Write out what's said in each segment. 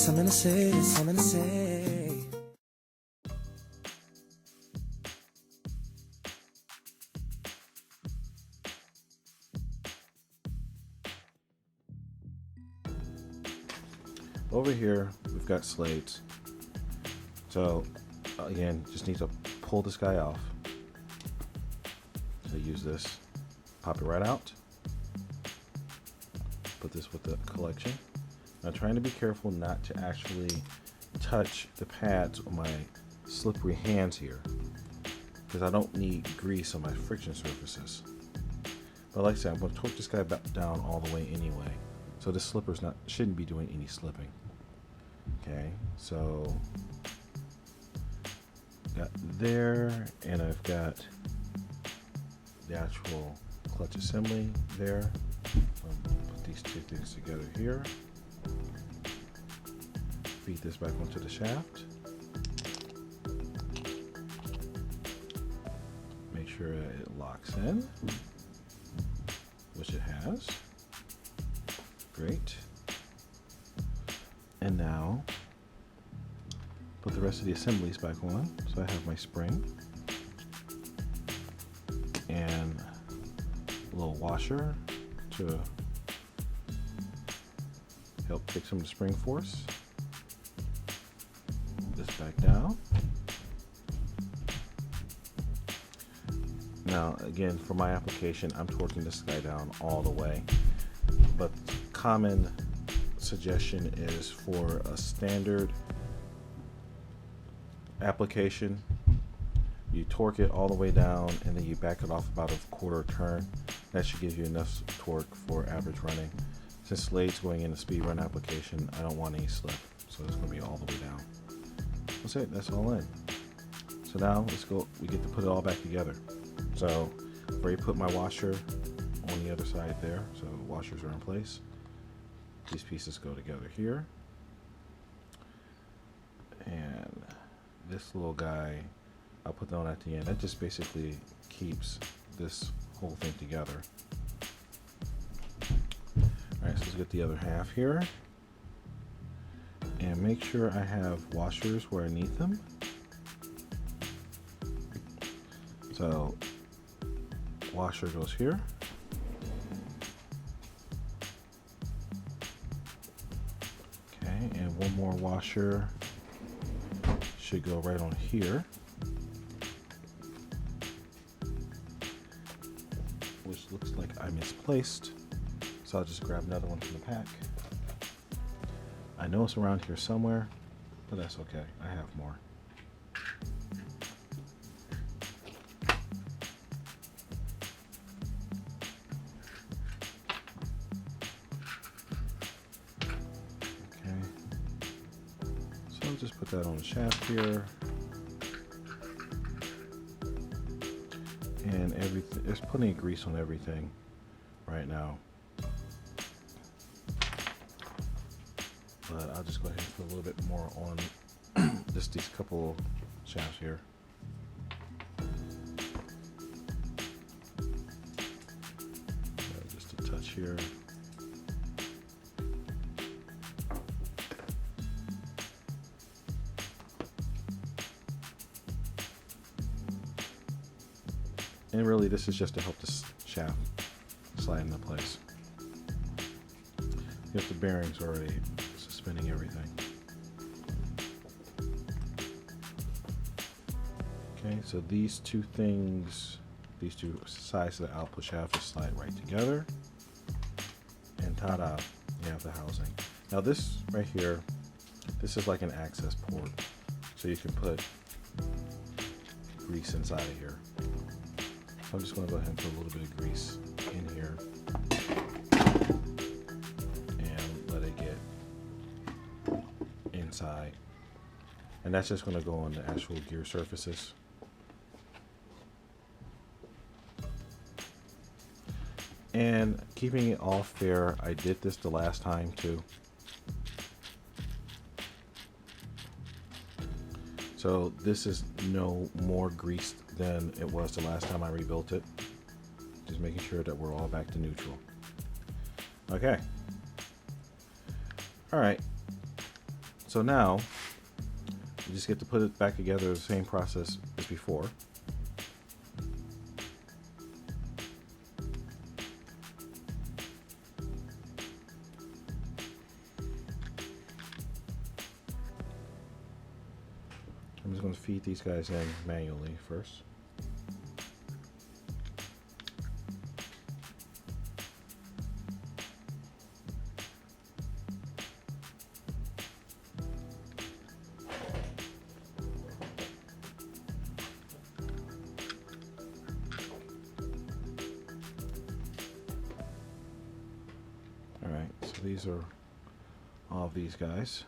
something to say, there's something to say. Over here, we've got Slades. So, again, just need to pull this guy off. So use this, pop it right out. Put this with the collection. Now, trying to be careful not to actually touch the pads on my slippery hands here, because I don't need grease on my friction surfaces. But like I said, I'm going to torque this guy back down all the way anyway. So the slipper's shouldn't be doing any slipping. Okay, so got there, and I've got the actual clutch assembly there. Put these two things together here. Feed this back onto the shaft. Make sure that it locks in, which it has. Great. And now put the rest of the assemblies back on. So I have my spring and a little washer to help take some of the spring force. This back down. Now again, for my application, I'm torquing this guy down all the way, but common suggestion is for a standard application, you torque it all the way down and then you back it off about a quarter turn. That should give you enough torque for average running. Since Slade's going in a speed run application, I don't want any slip, so it's going to be all the way down. That's it, that's all in. So now let's go, we get to put it all back together. So I've already put my washer on the other side there, so washers are in place. These pieces go together here, and this little guy I'll put that on at the end. That just basically keeps this whole thing together. Alright, so let's get the other half here, and make sure I have washers where I need them. So washer goes here. And one more washer should go right on here, which looks like I misplaced, so I'll just grab another one from the pack. I know it's around here somewhere, but that's okay, I have more. Just put that on the shaft here, and everything. There's plenty of grease on everything right now, but I'll just go ahead and put a little bit more on just these couple shafts here. Just a touch here. And really, this is just to help this shaft slide into place. You have the bearings already suspending everything. Okay, so these two things, these two sides of the output shaft just slide right together. And ta-da, you have the housing. Now this right here, this is like an access port. So you can put grease inside of here. I'm just going to go ahead and put a little bit of grease in here and let it get inside. And that's just going to go on the actual gear surfaces. And keeping it all fair, I did this the last time too. So this is no more greased than it was the last time I rebuilt it. Just making sure that we're all back to neutral. Okay. All right. So now you just get to put it back together, the same process as before. I'm just going to feed these guys in manually first. Alright, so these are all of these guys.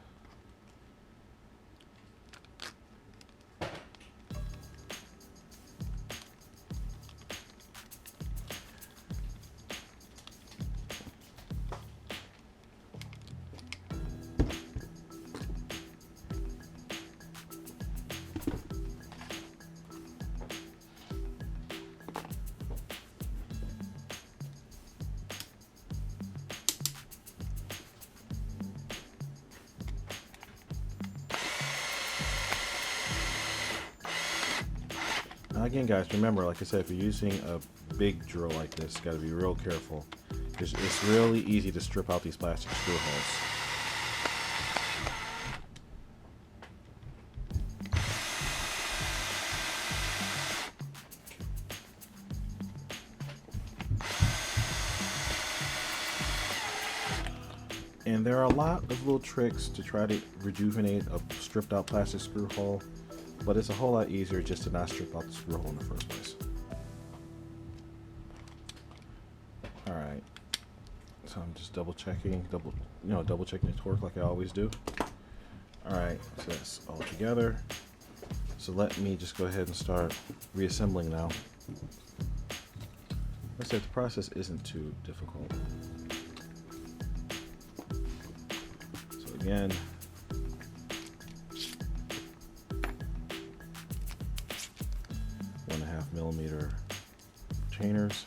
Now again, guys, remember, like I said, if you're using a big drill like this, you got to be real careful. It's really easy to strip out these plastic screw holes. And there are a lot of little tricks to try to rejuvenate a stripped out plastic screw hole, but it's a whole lot easier just to not strip out the screw hole in the first place. Alright, so I'm just double checking the torque like I always do. Alright, so that's all together. So let me just go ahead and start reassembling now. Like I said, the process isn't too difficult. So again, millimeter chainers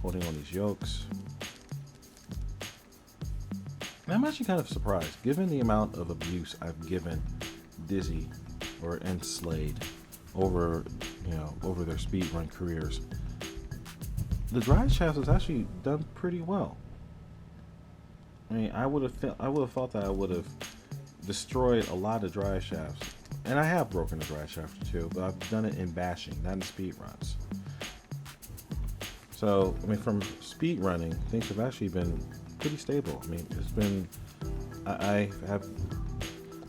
holding on these yokes. And I'm actually kind of surprised, given the amount of abuse I've given Dizzy and Slade over their speedrun careers. The drive shafts has actually done pretty well. I mean, I would have thought that I would have destroyed a lot of drive shafts. And I have broken a drive shaft too, but I've done it in bashing, not in speed runs. So, I mean, from speed running, things have actually been pretty stable. I mean, it's been, I have,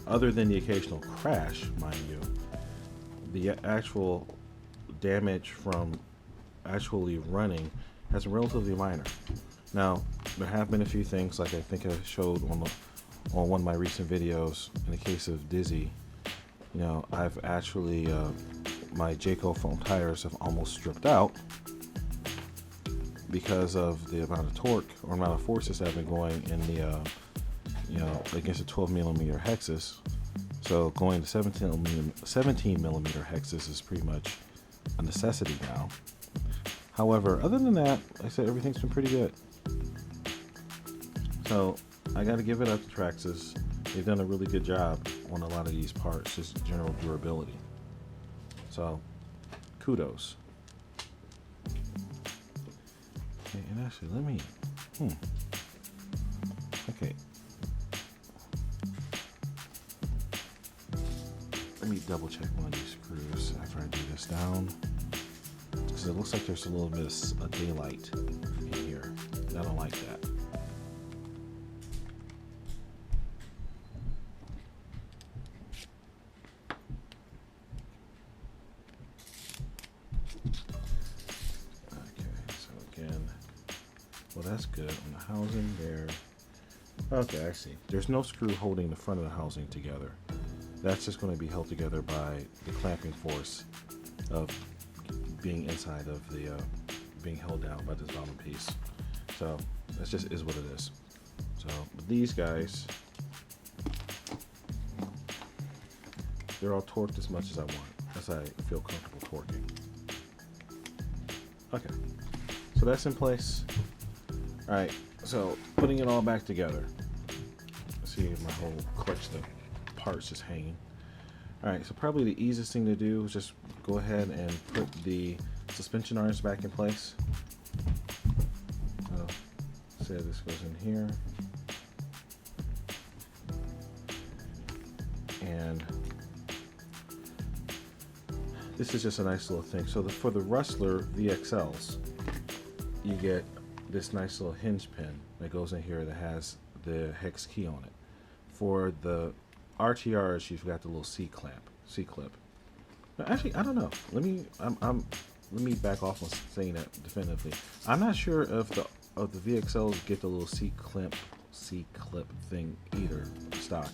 other than the occasional crash, mind you, the actual damage from actually running has been relatively minor. Now, there have been a few things, like I think I showed on one of my recent videos, in the case of Dizzy. I've actually, my Jayco foam tires have almost stripped out because of the amount of torque or amount of forces that have been going in the, against a 12 millimeter hexes. So going to 17 millimeter hexes is pretty much a necessity now. However, other than that, like I said, everything's been pretty good. So I got to give it up to Traxxas. They've done a really good job on a lot of these parts, just general durability. So, kudos. Okay, and actually, okay. Let me double check one of these screws after I do this down. Because it looks like there's a little bit of daylight in here. I don't like that. Well, that's good. On the housing there. Okay, I see. There's no screw holding the front of the housing together. That's just going to be held together by the clamping force of being inside of the, being held down by this bottom piece. So, that just is what it is. So, these guys, they're all torqued as much as I want, as I feel comfortable torquing. Okay, so that's in place. Alright, so putting it all back together. Let's see my whole clutch thing. parts just hanging. Alright, so probably the easiest thing to do is just go ahead and put the suspension arms back in place. So, say this goes in here. And this is just a nice little thing. So for the Rustler VXLs, you get this nice little hinge pin that goes in here that has the hex key on it. For the RTRs, you've got the little C clip. Actually, I don't know. Let me back off on saying that definitively. I'm not sure if the VXLs get the little C clip thing either stock.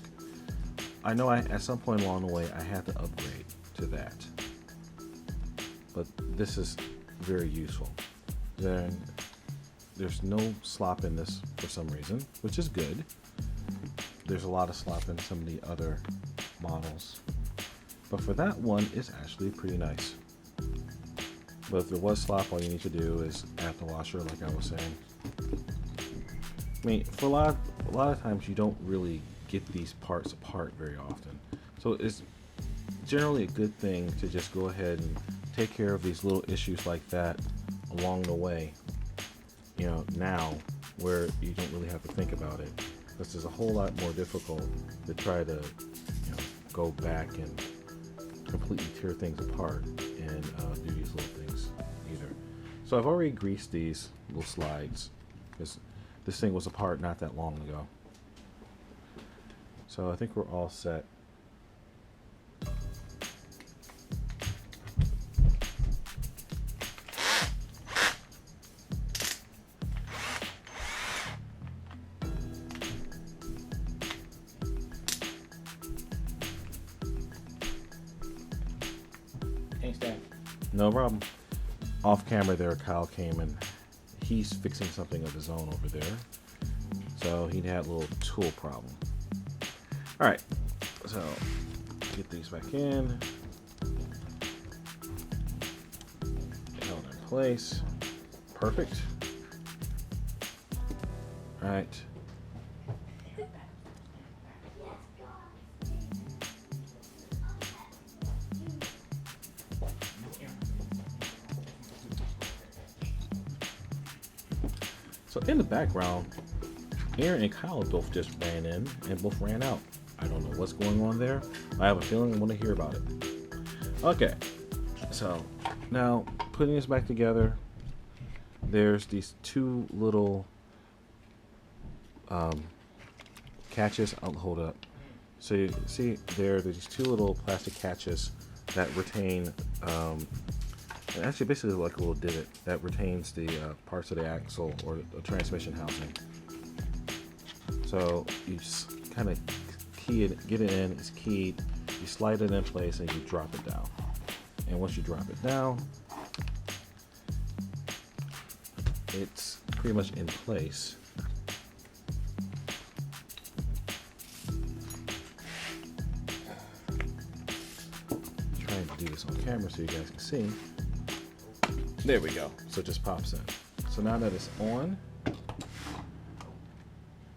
I know at some point along the way I had to upgrade to that, but this is very useful. Then there's no slop in this for some reason, which is good. There's a lot of slop in some of the other models, but for that one, it's actually pretty nice. But if there was slop, all you need to do is add the washer, like I was saying. I mean, for a lot of times you don't really get these parts apart very often, so it's generally a good thing to just go ahead and take care of these little issues like that along the way, you know, now where you don't really have to think about it. This is a whole lot more difficult to try to, you know, go back and completely tear things apart and do these little things either. So I've already greased these little slides because this thing was apart not that long ago. So I think we're all set. Thanks, Dad. No problem. Off camera there, Kyle came and he's fixing something of his own over there. So he had a little tool problem. Alright, so get these back in. Held in place. Perfect. Alright. So in the background, Aaron and Kyle both just ran in and both ran out. I don't know what's going on there. I have a feeling I want to hear about it. Okay, so now putting this back together, there's these two little catches. I'll hold up. So you see there's these two little plastic catches that retain, actually basically like a little divot that retains the parts of the axle or the transmission housing. So you just kind of key it, get it in, it's keyed, you slide it in place and you drop it down. And once you drop it down, it's pretty much in place. I'm trying to do this on camera so you guys can see. There we go. So it just pops in. So now that it's on,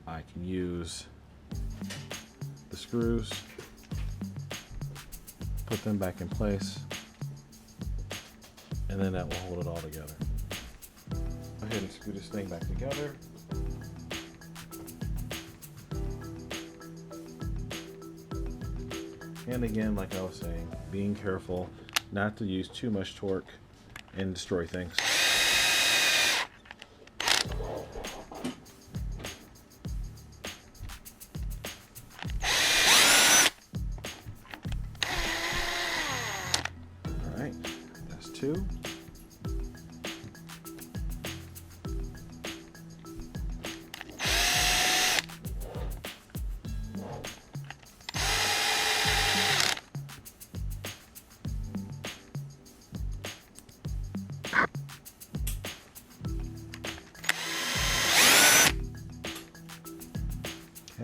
I can use the screws, put them back in place, and then that will hold it all together. Go ahead and screw this thing back together. And again, like I was saying, being careful not to use too much torque and destroy things. Alright, that's two.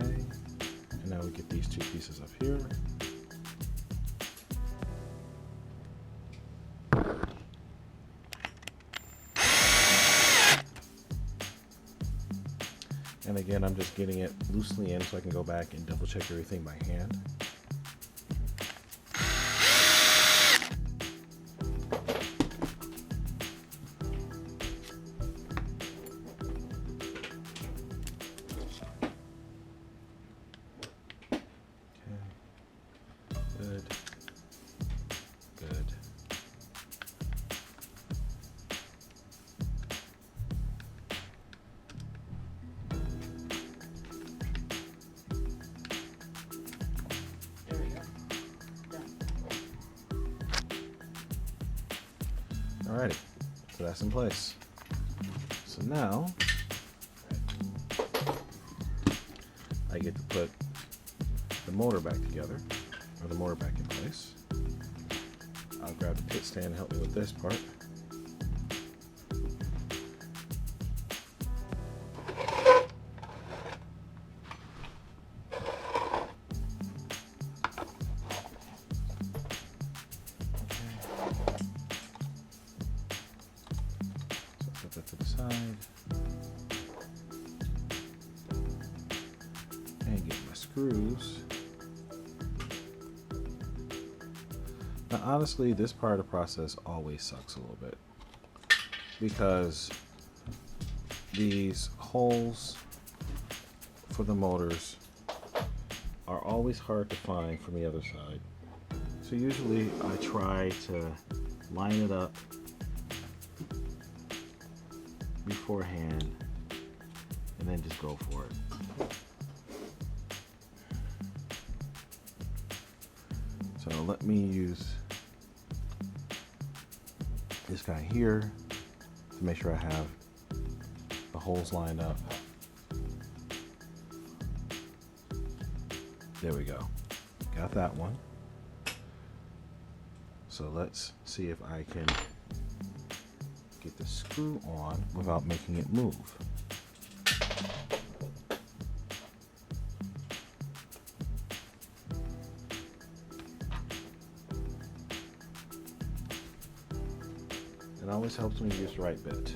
Okay, and now we get these two pieces up here. And again, I'm just getting it loosely in so I can go back and double check everything by hand. Alrighty, so that's in place. So now I get to put the motor back together, or the motor back in place. I'll grab the pit stand and help me with this part. Put that to the side and get my screws. Now honestly, this part of the process always sucks a little bit because these holes for the motors are always hard to find from the other side. So usually I try to line it up beforehand and then just go for it. So let me use this guy here to make sure I have the holes lined up. There we go. Got that one. So let's see if I can get the screw on without making it move. It always helps when you use the right bit.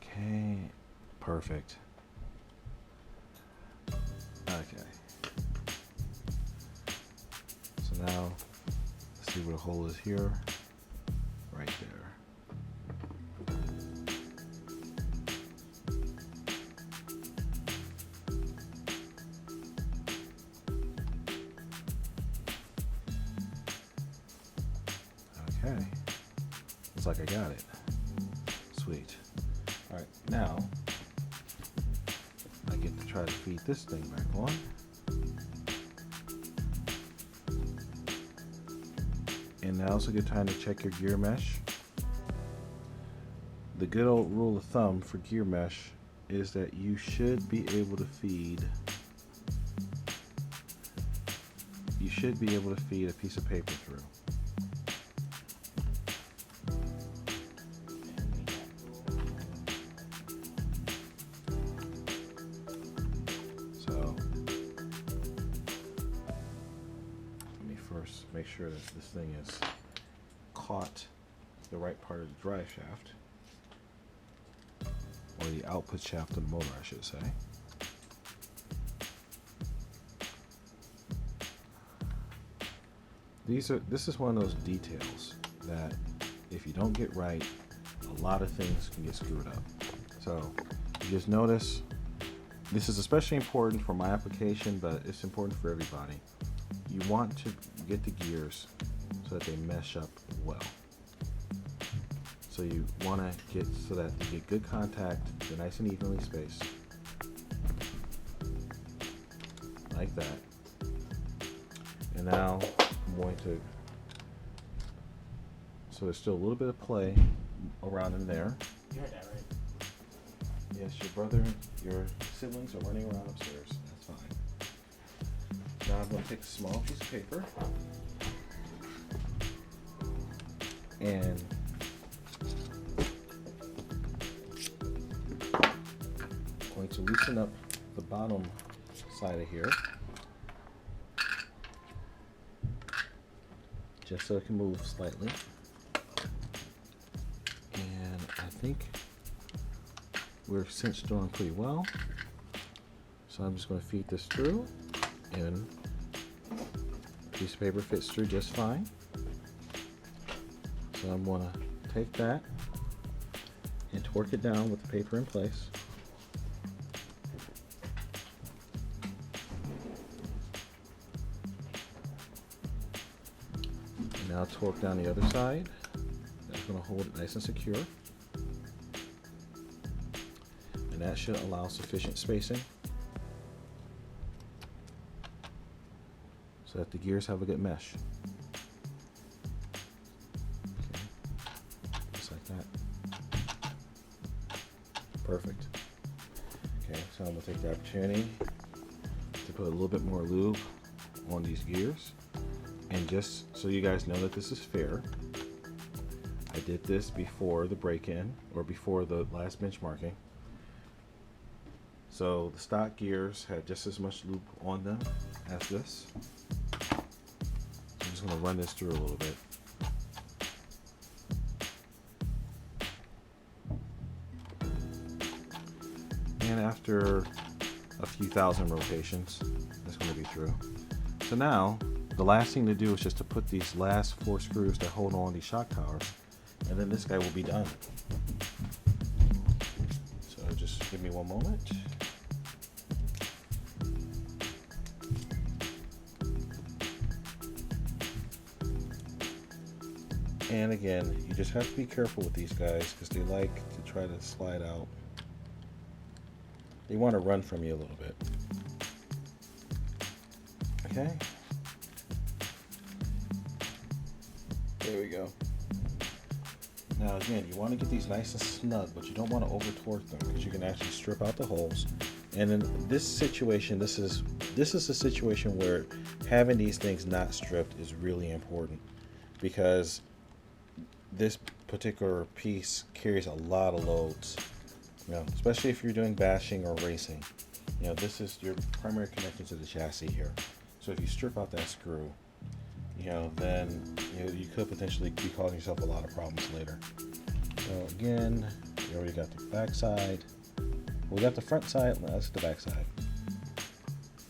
Okay, perfect. Okay. So now, let's see where the hole is here. Right there. Okay. Looks like I got it. Sweet. Alright, now I get to try to feed this thing back on. And now's a good time to check your gear mesh. The good old rule of thumb for gear mesh is that you should be able to feed a piece of paper through. So let me first make sure that this thing is caught the right part of the drive shaft, or the output shaft of the motor, I should say. This is one of those details that if you don't get right, a lot of things can get screwed up. So you just notice, this is especially important for my application, but it's important for everybody. You want to get the gears so that they mesh up well. So you want to get so that you get good contact, they're nice and evenly spaced, like that. And now I'm going to, so there's still a little bit of play around in there. You heard that, right? Yes, your siblings are running around upstairs. That's fine. Now I'm going to take a small piece of paper and going to loosen up the bottom side of here, just so it can move slightly. And I think we're cinched on pretty well. So I'm just going to feed this through, and a piece of paper fits through just fine. So I'm going to take that and torque it down with the paper in place. And now torque down the other side. That's going to hold it nice and secure. And that should allow sufficient spacing. So so that the gears have a good mesh. Okay. Just like that. Perfect. Okay, so I'm going to take the opportunity to put a little bit more lube on these gears. And just so you guys know that this is fair, I did this before the break-in, or before the last benchmarking. So the stock gears had just as much lube on them as this. So I'm just going to run this through a little bit. And after a few thousand rotations, it's going to be through. So now, the last thing to do is just to put these last 4 screws that hold on these shock towers, and then this guy will be done. So just give me one moment. And again, you just have to be careful with these guys because they like to try to slide out. They want to run from you a little bit. Okay. There we go. Now again, you want to get these nice and snug, but you don't want to over torque them because you can actually strip out the holes. And in this situation, this is a situation where having these things not stripped is really important, because this particular piece carries a lot of loads. You know, especially if you're doing bashing or racing. You know, this is your primary connection to the chassis here. So if you strip out that screw, you know, then you could potentially be causing yourself a lot of problems later. So again, we already got the back side. We got the front side. No, that's the back side.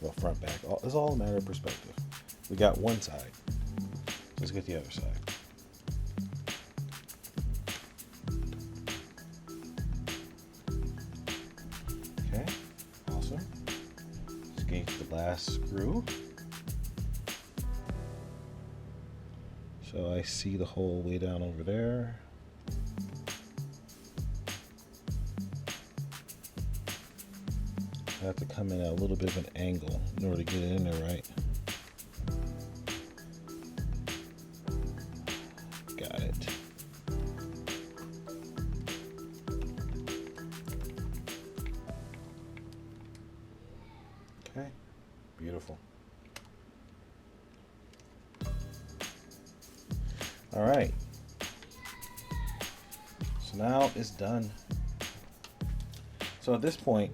Well, front, back. It's all a matter of perspective. We got one side. Let's get the other side. Okay, awesome. Let's get the last screw. So I see the hole way down over there. I have to come in at a little bit of an angle in order to get it in there right. Got it. Okay, beautiful. All right, so now it's done. So at this point,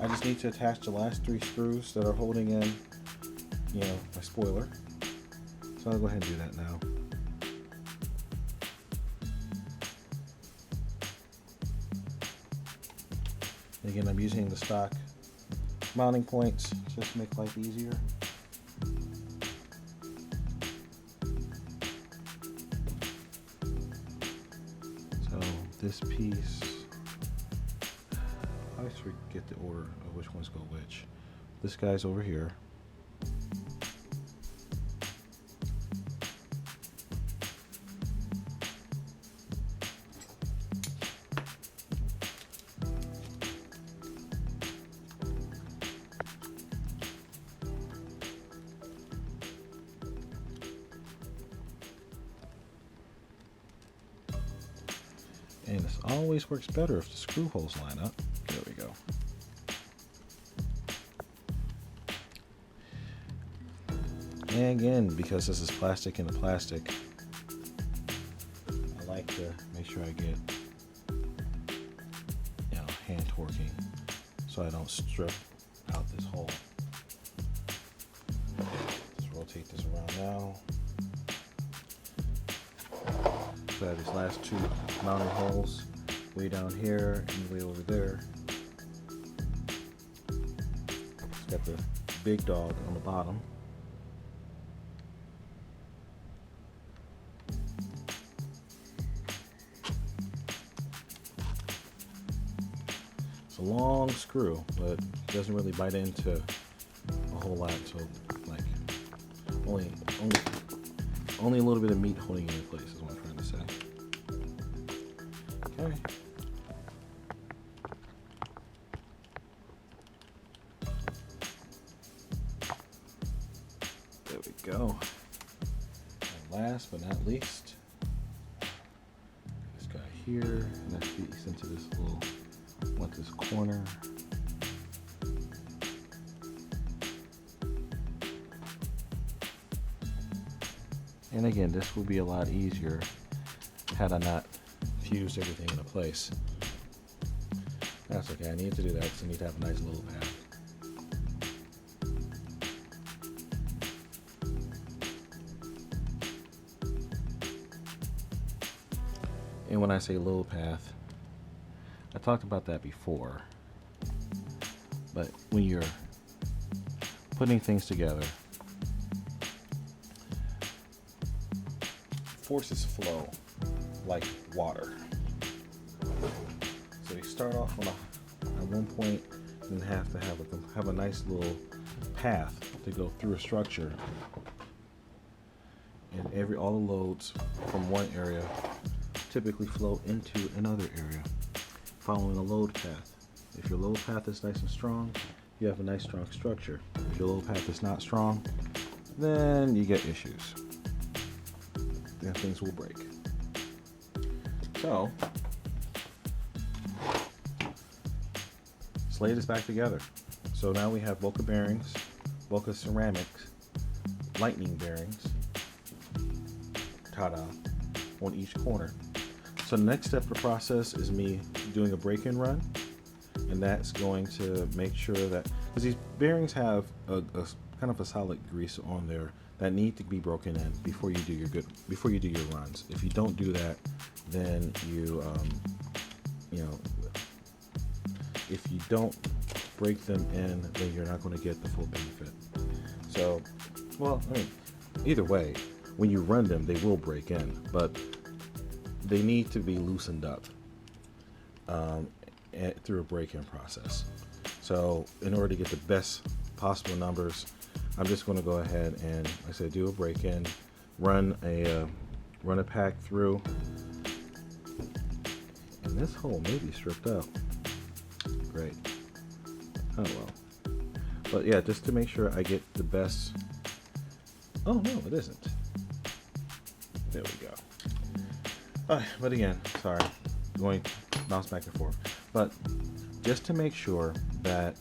I just need to attach the last 3 screws that are holding in, you know, my spoiler. So I'll go ahead and do that now. And again, I'm using the stock mounting points just to make life easier. So this piece, I always forget the order of which ones go which. This guy's over here. And this always works better if the screw holes line up. There we go. And again, because this is plastic in the plastic, I like to make sure I get, you know, hand torquing so I don't strip out this hole. Let's rotate this around now. So I have these last 2 mounting holes, way down here and way over there. It's got the big dog on the bottom. It's a long screw, but it doesn't really bite into a whole lot, so like only a little bit of meat holding it in place is what I'm trying to say. Okay. last but not least, this guy here, and that feeds into this little, this corner. And again, this will be a lot easier had I not fused everything into place. That's okay, I need to do that because I need to have a nice little path. And when I say little path, I talked about that before, but when you're putting things together, forces flow like water. So you start off on at one point and have to have a nice little path to go through a structure, and all the loads from one area typically flow into another area, following a load path. If your load path is nice and strong, you have a nice strong structure. If your load path is not strong, then you get issues. Then things will break. So, Slade is back together. So now we have Boca Bearings, Boca Ceramic Lightning Bearings, ta-da, on each corner. So the next step of the process is me doing a break-in run, and that's going to make sure that, because these bearings have a kind of a solid grease on there that need to be broken in before you do your runs. If you don't do that, then if you don't break them in, then you're not going to get the full benefit. So, well, I mean, either way, when you run them, they will break in, but they need to be loosened up through a break-in process. So in order to get the best possible numbers, I'm just going to go ahead and, like I said, do a break-in, run a pack through, and this hole may be stripped out. Great. Oh well. But yeah, just to make sure I get the best. Oh no, it isn't. There we go. But again, sorry, going bounce back and forth. But just to make sure that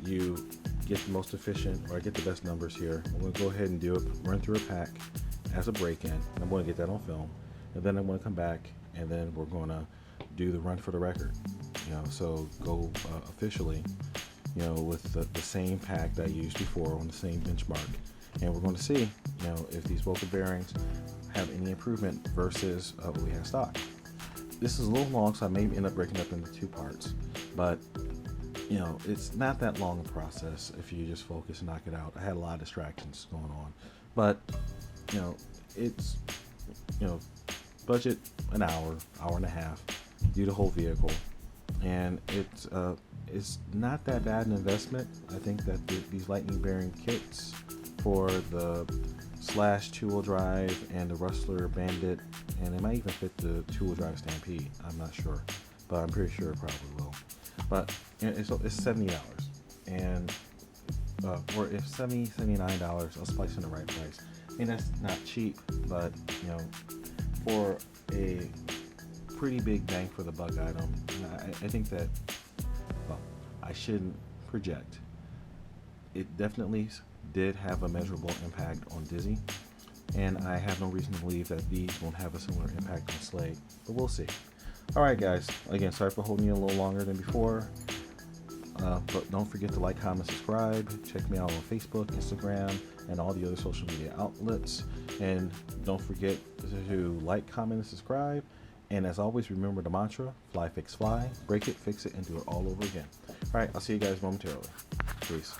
you get the most efficient, or get the best numbers here, I'm going to go ahead and run through a pack as a break-in. I'm going to get that on film, and then I'm going to come back, and then we're going to do the run for the record. So go officially, with the same pack that I used before on the same benchmark, and we're going to see, if these Boca bearings have any improvement versus what we have stock. This is a little long, so I may end up breaking up into two parts, but it's not that long a process if you just focus and knock it out. I had a lot of distractions going on, but it's budget an hour and a half, do the whole vehicle, and it's not that bad an investment. I think that these lightning bearing kits for the Slash 2-wheel drive and the Rustler Bandit, and it might even fit the 2-wheel drive Stampede, I'm not sure, but I'm pretty sure it probably will. But it's $70, and or if $79, I'll splice in the right price. I mean, that's not cheap, but for a pretty big bang for the buck item, I think that, well, I shouldn't project. It definitely did have a measurable impact on Dizzy, and I have no reason to believe that these won't have a similar impact on Slade, but we'll see. Alright guys, again, sorry for holding you a little longer than before, but don't forget to like, comment, subscribe. Check me out on Facebook, Instagram, and all the other social media outlets, and don't forget to like, comment, and subscribe. And as always, remember the mantra: fly, fix, fly, break it, fix it, and do it all over again. Alright, I'll see you guys momentarily. Peace.